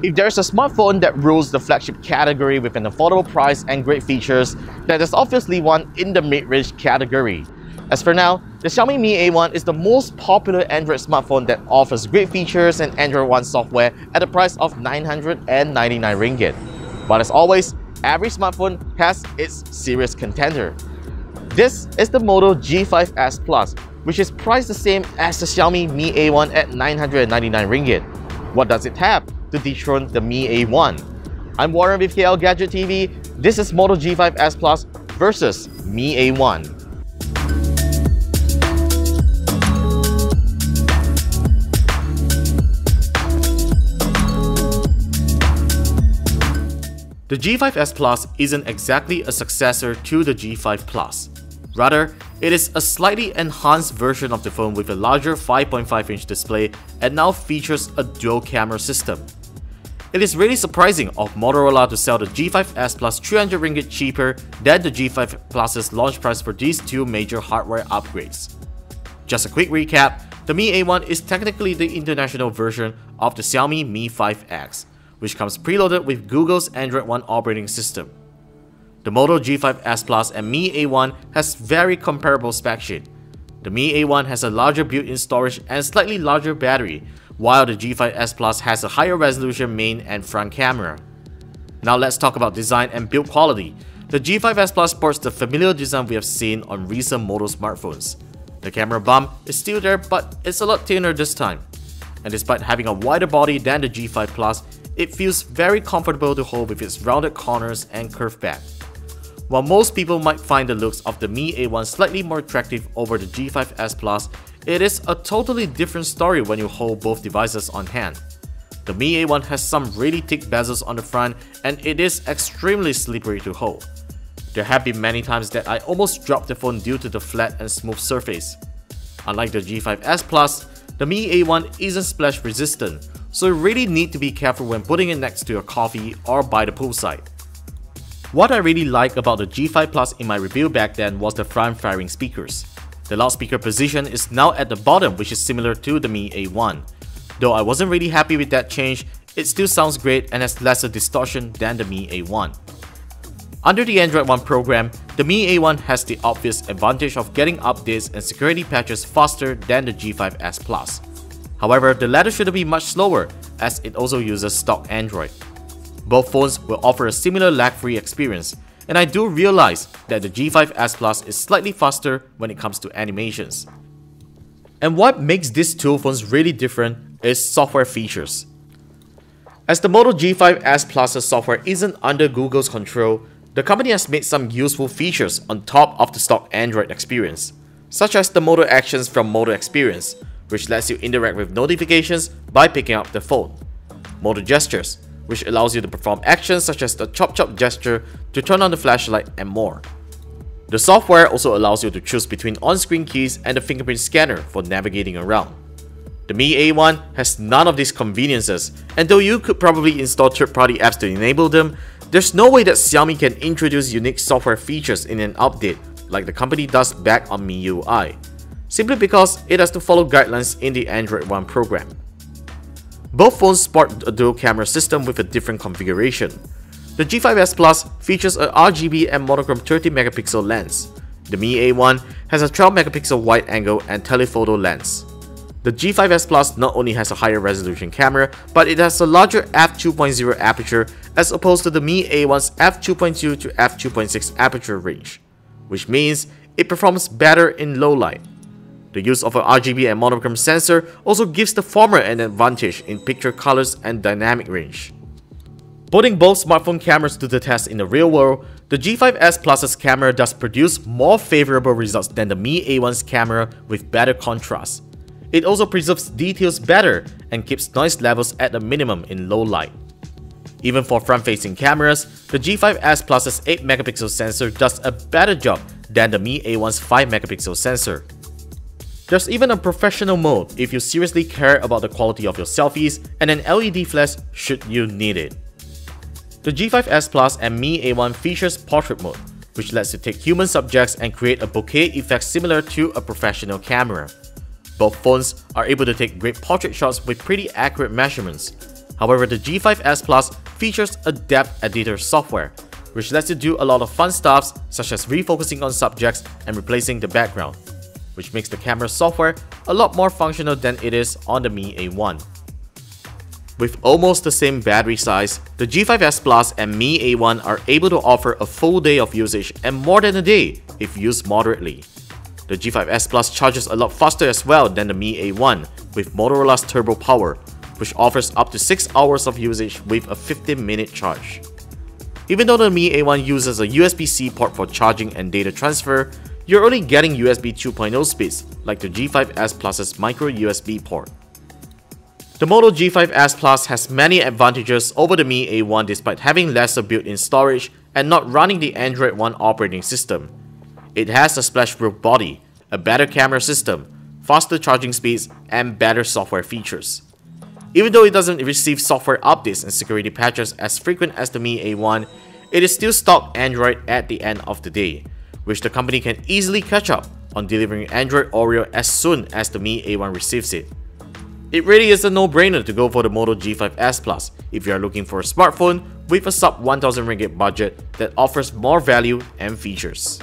If there's a smartphone that rules the flagship category with an affordable price and great features, then there's obviously one in the mid-range category. As for now, the Xiaomi Mi A1 is the most popular Android smartphone that offers great features and Android One software at a price of 999 ringgit. But as always, every smartphone has its serious contender. This is the Moto G5s Plus, which is priced the same as the Xiaomi Mi A1 at 999 ringgit. What does it have to dethrone the Mi A1? I'm Warren with KLGadgetTV. This is Moto G5s Plus versus Mi A1. The G5s Plus isn't exactly a successor to the G5 Plus. Rather, it is a slightly enhanced version of the phone with a larger 5.5-inch display and now features a dual camera system. It is really surprising of Motorola to sell the G5s Plus 300 ringgit cheaper than the G5 Plus's launch price for these two major hardware upgrades. Just a quick recap, the Mi A1 is technically the international version of the Xiaomi Mi 5X, which comes preloaded with Google's Android One operating system. The Moto G5s Plus and Mi A1 has very comparable spec sheet. The Mi A1 has a larger built-in storage and slightly larger battery, while the G5s Plus has a higher resolution main and front camera. Now let's talk about design and build quality. The G5s Plus sports the familiar design we have seen on recent Moto smartphones. The camera bump is still there, but it's a lot thinner this time. And despite having a wider body than the G5 Plus, it feels very comfortable to hold with its rounded corners and curved back. While most people might find the looks of the Mi A1 slightly more attractive over the G5s Plus, it is a totally different story when you hold both devices on hand. The Mi A1 has some really thick bezels on the front and it is extremely slippery to hold. There have been many times that I almost dropped the phone due to the flat and smooth surface. Unlike the G5s Plus, the Mi A1 isn't splash resistant, so you really need to be careful when putting it next to your coffee or by the poolside. What I really like about the G5 Plus in my review back then was the front-firing speakers. The loudspeaker position is now at the bottom, which is similar to the Mi A1. Though I wasn't really happy with that change, it still sounds great and has lesser distortion than the Mi A1. Under the Android One program, the Mi A1 has the obvious advantage of getting updates and security patches faster than the G5s Plus. However, the latter shouldn't be much slower, as it also uses stock Android. Both phones will offer a similar lag-free experience, and I do realize that the G5s Plus is slightly faster when it comes to animations. And what makes these two phones really different is software features. As the Moto G5s Plus's software isn't under Google's control, the company has made some useful features on top of the stock Android experience, such as the Moto Actions from Moto Experience, which lets you interact with notifications by picking up the phone. Moto Gestures, which allows you to perform actions such as the chop chop gesture to turn on the flashlight and more. The software also allows you to choose between on-screen keys and the fingerprint scanner for navigating around. The Mi A1 has none of these conveniences, and though you could probably install third-party apps to enable them, there's no way that Xiaomi can introduce unique software features in an update like the company does back on MIUI, simply because it has to follow guidelines in the Android One program. Both phones sport a dual camera system with a different configuration. The G5s Plus features a RGB and monochrome 30-megapixel lens. The Mi A1 has a 12-megapixel wide-angle and telephoto lens. The G5s Plus not only has a higher resolution camera, but it has a larger f2.0 aperture as opposed to the Mi A1's f2.2 to f2.6 aperture range, which means it performs better in low light. The use of an RGB and monochrome sensor also gives the former an advantage in picture colors and dynamic range. Putting both smartphone cameras to the test in the real world, the G5s Plus's camera does produce more favorable results than the Mi A1's camera with better contrast. It also preserves details better and keeps noise levels at a minimum in low light. Even for front-facing cameras, the G5s Plus's 8-megapixel sensor does a better job than the Mi A1's 5-megapixel sensor. There's even a professional mode if you seriously care about the quality of your selfies, and an LED flash should you need it. The G5s Plus and Mi A1 features portrait mode, which lets you take human subjects and create a bokeh effect similar to a professional camera. Both phones are able to take great portrait shots with pretty accurate measurements. However, the G5s Plus features a depth editor software, which lets you do a lot of fun stuff such as refocusing on subjects and replacing the background, which makes the camera software a lot more functional than it is on the Mi A1. With almost the same battery size, the G5s Plus and Mi A1 are able to offer a full day of usage and more than a day if used moderately. The G5s Plus charges a lot faster as well than the Mi A1 with Motorola's Turbo Power, which offers up to 6 hours of usage with a 15-minute charge. Even though the Mi A1 uses a USB-C port for charging and data transfer, you're only getting USB 2.0 speeds like the G5s Plus's micro USB port. The Moto G5s Plus has many advantages over the Mi A1 despite having lesser built-in storage and not running the Android One operating system. It has a splash-proof body, a better camera system, faster charging speeds, and better software features. Even though it doesn't receive software updates and security patches as frequent as the Mi A1, it is still stock Android at the end of the day, which the company can easily catch up on delivering Android Oreo as soon as the Mi A1 receives it. It really is a no-brainer to go for the Moto G5s Plus if you are looking for a smartphone with a sub 1000 ringgit budget that offers more value and features.